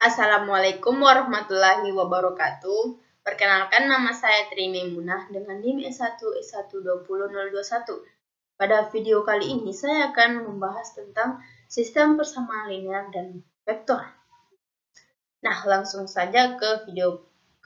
Assalamualaikum warahmatullahi wabarakatuh. Perkenalkan, nama saya Tri Maimunah dengan NIM S1S1200021. Pada video kali ini saya akan membahas tentang sistem persamaan linear dan vektor. Nah, langsung saja ke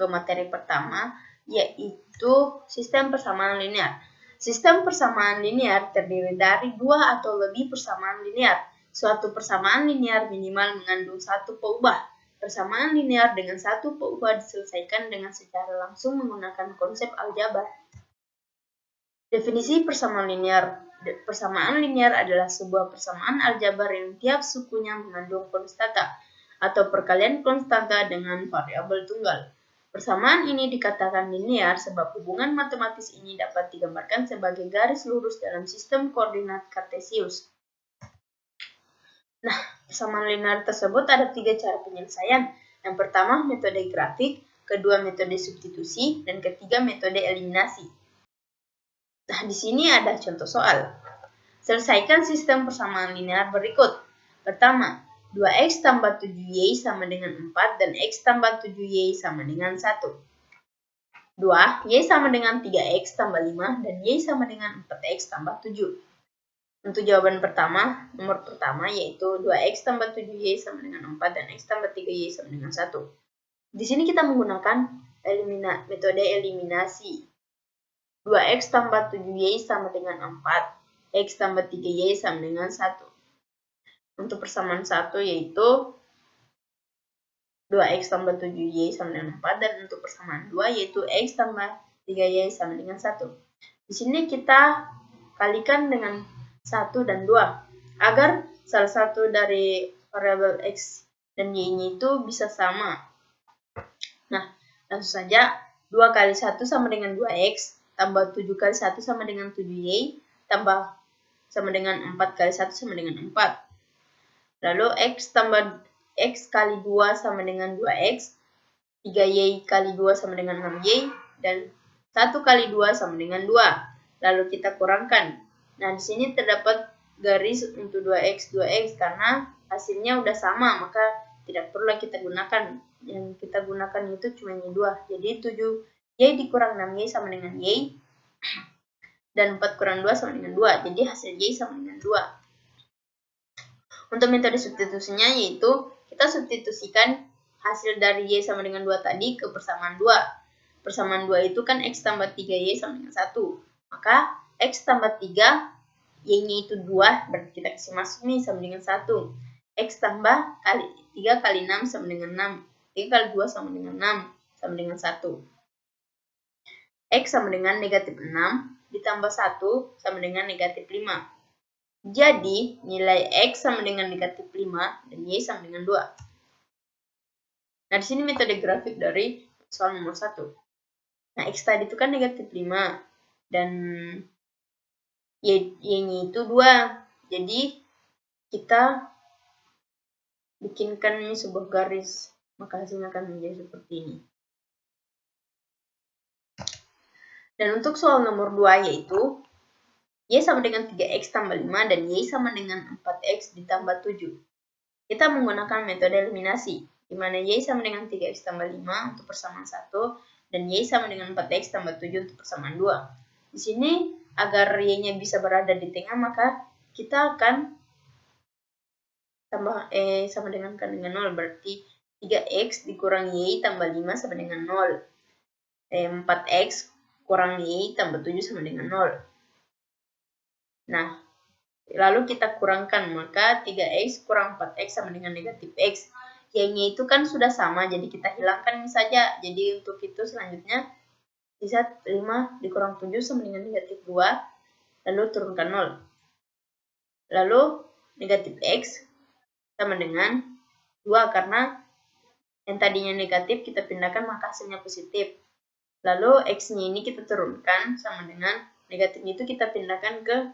materi pertama, yaitu sistem persamaan linear. Sistem persamaan linear terdiri dari dua atau lebih persamaan linear. Suatu persamaan linear minimal mengandung satu peubah. Persamaan linear dengan satu peubah diselesaikan dengan secara langsung menggunakan konsep aljabar. Definisi persamaan linear. Persamaan linear adalah sebuah persamaan aljabar yang tiap sukunya mengandung konstanta atau perkalian konstanta dengan variabel tunggal. Persamaan ini dikatakan linear sebab hubungan matematis ini dapat digambarkan sebagai garis lurus dalam sistem koordinat kartesius. Nah, persamaan linear tersebut ada 3 cara penyelesaian. Yang pertama, metode grafik, kedua, metode substitusi, dan ketiga, metode eliminasi. Nah, di sini ada contoh soal. Selesaikan sistem persamaan linear berikut. Pertama, 2x tambah 7y sama dengan 4 dan x tambah 7y sama dengan 1. 2, y sama dengan 3x tambah 5 dan y sama dengan 4x tambah 7. Untuk jawaban nomor pertama yaitu 2x tambah 7y sama dengan 4 dan x tambah 3y sama dengan 1. Di sini kita menggunakan metode eliminasi. 2x tambah 7y sama dengan 4, x tambah 3y sama dengan 1. Untuk persamaan 1 yaitu 2x tambah 7y sama dengan 4, dan untuk persamaan 2 yaitu x tambah 3y sama dengan 1. Di sini kita kalikan dengan 1 dan 2 agar salah satu dari variabel x dan y-nya itu bisa sama. Nah, langsung saja 2 kali 1 sama dengan 2x, tambah 7 kali 1 sama dengan 7y, tambah sama dengan 4 kali 1 sama dengan 4. Lalu x tambah x kali 2 sama dengan 2x, 3y kali 2 sama dengan 6y, dan 1 kali 2 sama dengan 2. Lalu kita kurangkan. Nah, di sini terdapat garis untuk 2x karena hasilnya udah sama, maka tidak perlu kita gunakan. Yang kita gunakan itu cuma y2. Jadi 7y dikurang 6y sama dengan y, dan 4 kurang 2 sama dengan 2. Jadi hasil y sama dengan 2. Untuk metode substitusinya yaitu kita substitusikan hasil dari y sama dengan 2 tadi ke persamaan 2. Persamaan 2 itu kan x tambah 3y sama dengan 1. Maka x tambah 3, y-nya itu 2, berarti kita kasih masuk nih sama dengan 1. X tambah 3 kali 6 sama dengan 6. 3 kali 2 sama dengan 6, sama dengan 1. X sama dengan negatif 6, ditambah 1 sama dengan negatif 5. Jadi, nilai x sama dengan negatif 5 dan y sama dengan 2. Nah, di sini metode grafik dari soal nomor 1. Nah, x tadi itu kan negatif 5 dan y-nya itu 2. Jadi, kita bikinkan ini sebuah garis, maka hasilnya akan menjadi seperti ini. Dan untuk soal nomor 2 yaitu y sama dengan 3x tambah 5 dan y sama dengan 4x ditambah 7. Kita menggunakan metode eliminasi, di mana y sama dengan 3x tambah 5 untuk persamaan 1 dan y sama dengan 4x tambah 7 untuk persamaan 2. Di sini agar y-nya bisa berada di tengah, maka kita akan tambah sama dengan 0, berarti 3x dikurang y tambah 5 sama dengan 0. 4x kurang y tambah 7 sama dengan 0. Nah, lalu kita kurangkan, maka 3x kurang 4x sama dengan negatif x. Y-nya itu kan sudah sama, jadi kita hilangkan ini saja. Jadi untuk itu selanjutnya, bisa 5 dikurang 7 sama dengan negatif 2, lalu turunkan 0. Lalu negatif x sama dengan 2, karena yang tadinya negatif kita pindahkan maka hasilnya positif. Lalu x-nya ini kita turunkan sama dengan negatifnya itu kita pindahkan ke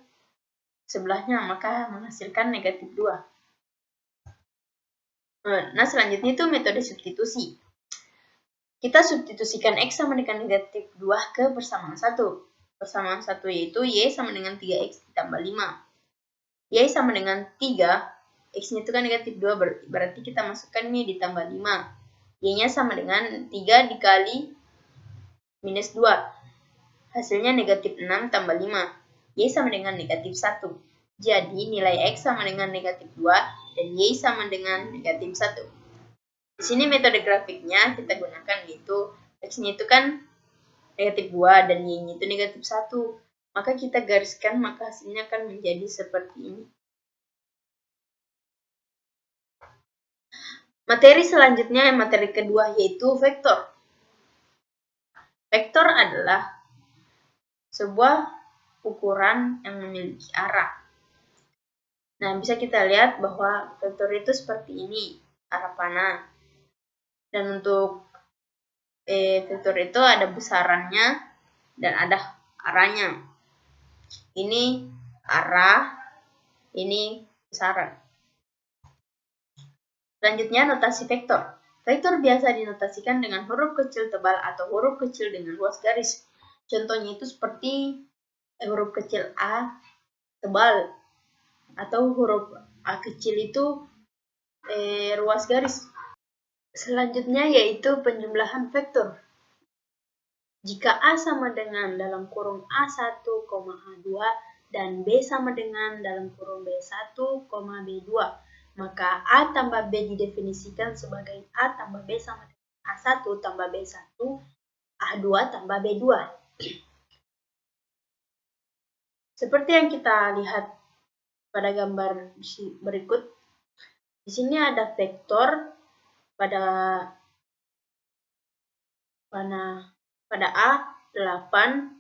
sebelahnya, maka menghasilkan negatif 2. Nah, selanjutnya itu metode substitusi. Kita substitusikan x sama dengan negatif 2 ke persamaan 1. Persamaan 1 yaitu y sama dengan 3x ditambah 5. Y sama dengan 3 X-nya itu kan negatif 2, berarti kita masukkan nih ditambah 5. Y-nya sama dengan 3 dikali minus 2. Hasilnya negatif 6 tambah 5. Y sama dengan negatif 1. Jadi nilai X sama dengan negatif 2 dan Y sama dengan negatif 1. Di sini metode grafiknya kita gunakan yaitu X-nya itu kan negatif 2 dan Y-nya itu negatif 1. Maka kita gariskan, maka hasilnya akan menjadi seperti ini. Materi selanjutnya, materi kedua, yaitu vektor. Vektor adalah sebuah ukuran yang memiliki arah. Nah, bisa kita lihat bahwa vektor itu seperti ini, arah panah. Dan untuk vektor itu ada besarannya dan ada arahnya. Ini arah, ini besaran. Selanjutnya, notasi vektor. Vektor biasa dinotasikan dengan huruf kecil tebal atau huruf kecil dengan luas garis. Contohnya itu seperti huruf kecil A tebal atau huruf A kecil itu luas garis. Selanjutnya yaitu penjumlahan vektor. Jika A sama dengan dalam kurung A1, A2 dan B sama dengan dalam kurung B1, B2, maka A tambah B didefinisikan sebagai A tambah B sama dengan A1 tambah B1, A2 tambah B2. Seperti yang kita lihat pada gambar berikut, di sini ada vektor pada A 8,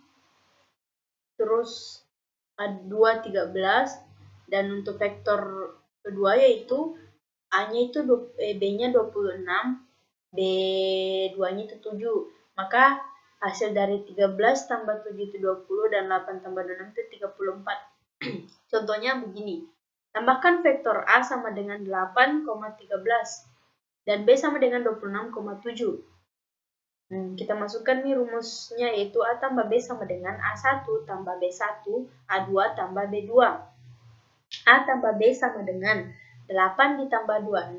terus A2 13, dan untuk vektor kedua yaitu A-nya itu B-nya 26, B2-nya itu 7. Maka hasil dari 13 tambah 7 itu 20 dan 8 tambah 26 itu 34. Contohnya begini. Tambahkan vektor A sama dengan 8,13 dan B sama dengan 26,7. Kita masukkan nih rumusnya yaitu A tambah B sama dengan A1 tambah B1, A2 tambah B2. A tambah B sama dengan 8 ditambah 26,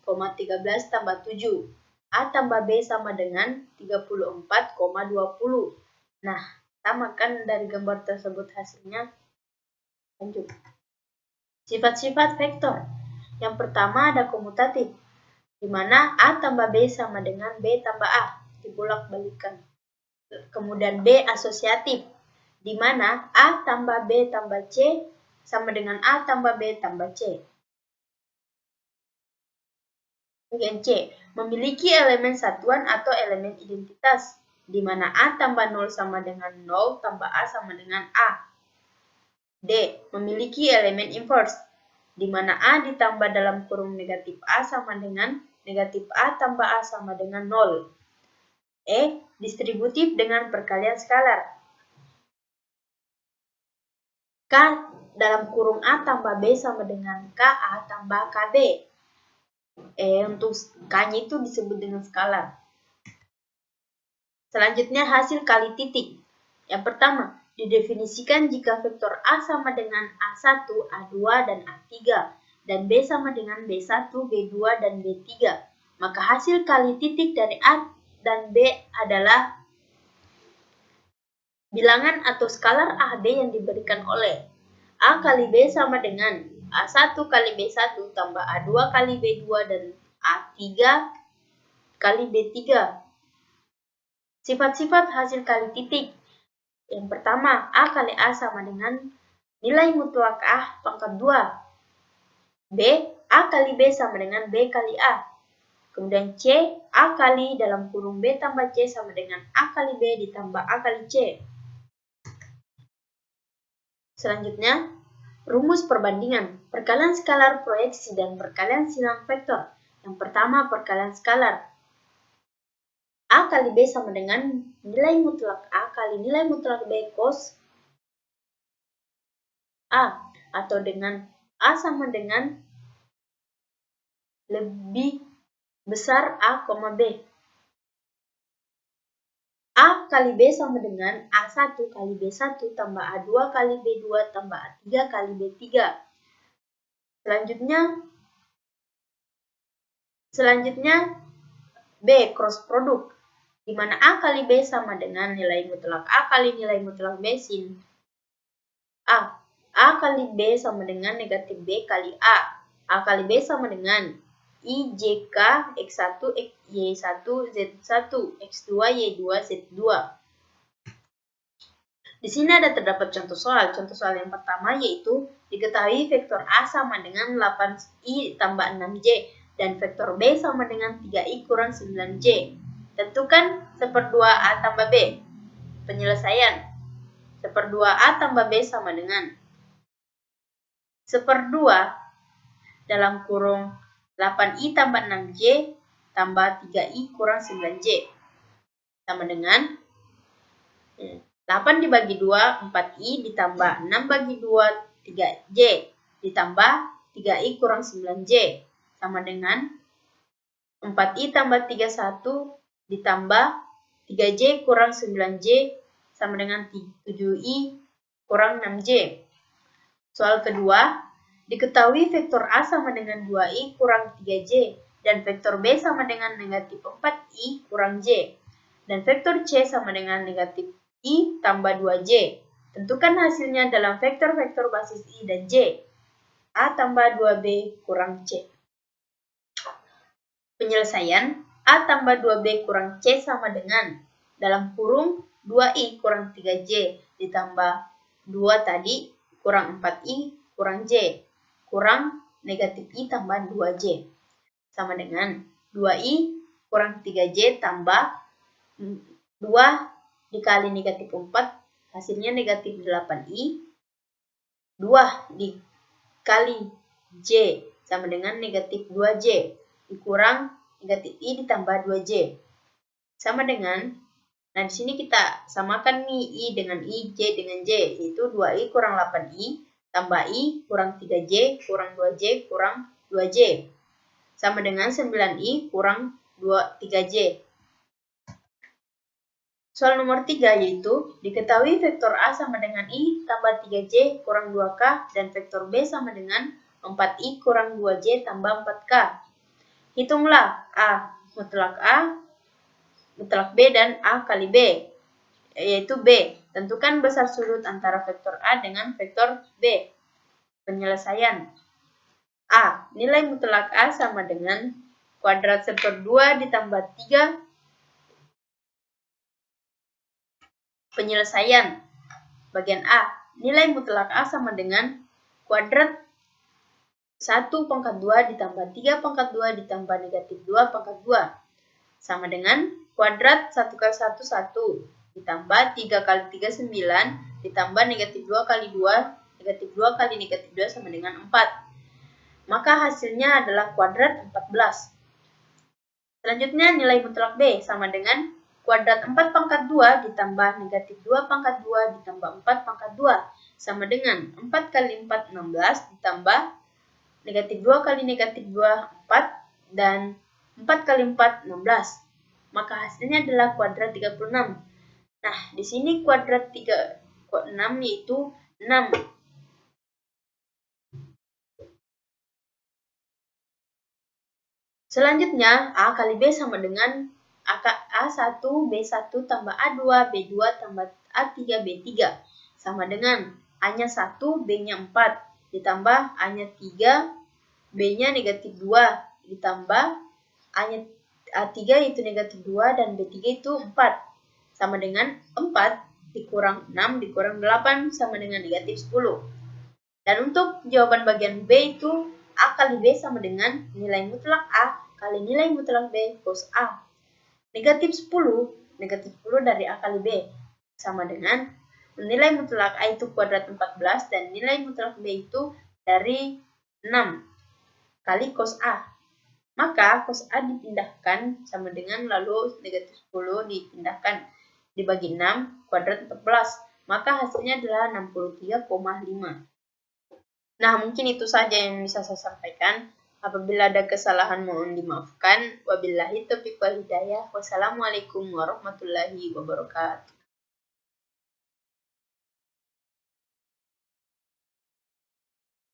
13 tambah 7. A tambah B sama dengan 34,20. Nah, samakan dari gambar tersebut hasilnya. Lanjut. Sifat-sifat vektor. Yang pertama ada komutatif, di mana A tambah B sama dengan B tambah A, dibulak-balikan. Kemudian B asosiatif, di mana A tambah B tambah C sama dengan A tambah B tambah C. Kemudian C, memiliki elemen satuan atau elemen identitas, di mana A tambah 0 sama dengan 0 tambah A sama dengan A. D, memiliki elemen inverse, di mana A ditambah dalam kurung negatif A sama dengan negatif A tambah A sama dengan 0. E, distributif dengan perkalian skalar. K dalam kurung A tambah B sama dengan KA tambah KB. Untuk K-nya itu disebut dengan skalar. Selanjutnya hasil kali titik. Yang pertama, didefinisikan jika vektor A sama dengan A1, A2, dan A3, dan B sama dengan B1, B2, dan B3. Maka hasil kali titik dari A dan B adalah bilangan atau skalar AB yang diberikan oleh A kali B sama dengan A1 kali B1 tambah A2 kali B2 dan A3 kali B3. Sifat-sifat hasil kali titik. Yang pertama, A kali A sama dengan nilai mutlak A pangkat 2. B, A kali B sama dengan B kali A. Kemudian C, A kali dalam kurung B tambah C sama dengan A kali B ditambah A kali C. Selanjutnya, rumus perbandingan, perkalian skalar proyeksi dan perkalian silang vektor. Yang pertama, perkalian skalar. A kali B sama dengan nilai mutlak A kali nilai mutlak B cos A, atau dengan A sama dengan lebih besar A, B. A kali B sama dengan A1 kali B1 tambah A2 kali B2 tambah A3 kali B3. Selanjutnya, Selanjutnya B, cross produk, di mana A kali B sama dengan nilai mutlak A kali nilai mutlak B sin A. A kali B sama dengan negatif B kali A. A kali B sama dengan IJK X1, Y1, Z1, X2, Y2, Z2. Di sini terdapat contoh soal. Contoh soal yang pertama yaitu diketahui vektor A sama dengan 8I tambah 6J dan vektor B sama dengan 3I kurang 9J. Tentukan 1/2A tambah B. Penyelesaian 1/2A tambah B sama dengan 1/2 dalam kurung 8I tambah 6J tambah 3I kurang 9J. Sama dengan 8 dibagi 2, 4I ditambah 6 bagi 2, 3J ditambah 3I kurang 9J. Sama dengan 4I tambah 31 ditambah 3J kurang 9J sama dengan 7I kurang 6J. Soal kedua, diketahui vektor A sama dengan 2I kurang 3J dan vektor B sama dengan negatif 4I kurang J dan vektor C sama dengan negatif I tambah 2J. Tentukan hasilnya dalam vektor-vektor basis I dan J. A tambah 2B kurang C. Penyelesaian A tambah 2B kurang C sama dengan dalam kurung 2I kurang 3J ditambah 2 tadi kurang 4I kurang J kurang negatif I tambah 2J. Sama dengan 2I kurang 3J tambah 2 dikali negatif 4, hasilnya negatif 8I. 2 dikali J sama dengan negatif 2J. Dikurang negatif I ditambah 2J. Sama dengan, nah di sini kita samakan nih I dengan I, J dengan J. Yaitu 2I kurang 8I tambah I kurang 3J kurang 2J kurang 2J. Sama dengan 9I kurang 3J. Soal nomor 3 yaitu diketahui vektor A sama dengan I tambah 3J kurang 2K dan vektor B sama dengan 4I kurang 2J tambah 4K. Hitunglah A mutlak B dan A kali B, yaitu B. Tentukan besar sudut antara vektor A dengan vektor B. Penyelesaian A. Nilai mutlak A sama dengan kuadrat 1/2 ditambah 3. Penyelesaian bagian A. Nilai mutlak A sama dengan kuadrat 1 pangkat 2 ditambah 3 pangkat 2 ditambah negatif 2 pangkat 2. Sama dengan kuadrat 1 kali 1, 1 ditambah 3 kali 3, 9 ditambah negatif 2 kali 2, negatif 2 kali negatif 2 sama dengan 4. Maka hasilnya adalah kuadrat 14. Selanjutnya nilai mutlak B sama dengan kuadrat 4 pangkat 2 ditambah negatif 2 pangkat 2 ditambah 4 pangkat 2 sama dengan 4 kali 4, 16 ditambah negatif 2 kali negatif 2, 4 dan 4 kali 4, 16. Maka hasilnya adalah kuadrat 36. Nah, di sini kuadrat 6 yaitu 6. Selanjutnya, A kali B sama dengan A1, B1 tambah A2, B2 tambah A3, B3. Sama dengan A-nya 1, B-nya 4. Ditambah A-nya 3, B-nya negatif 2. Ditambah A-nya A3 itu negatif 2 dan B3 itu 4. Sama dengan 4 dikurang 6 dikurang 8 sama dengan negatif 10. Dan untuk jawaban bagian B itu A kali B sama dengan nilai mutlak A kali nilai mutlak B cos A. Negatif 10 dari A kali B sama dengan nilai mutlak A itu kuadrat 14 dan nilai mutlak B itu dari 6 kali cos A. Maka cos A dipindahkan sama dengan lalu negatif 10 dipindahkan dibagi 6 kuadrat 14. Maka hasilnya adalah 63,5. Nah, mungkin itu saja yang bisa saya sampaikan. Apabila ada kesalahan mohon dimaafkan. Wabillahi taufiq wal hidayah. Wassalamualaikum warahmatullahi wabarakatuh.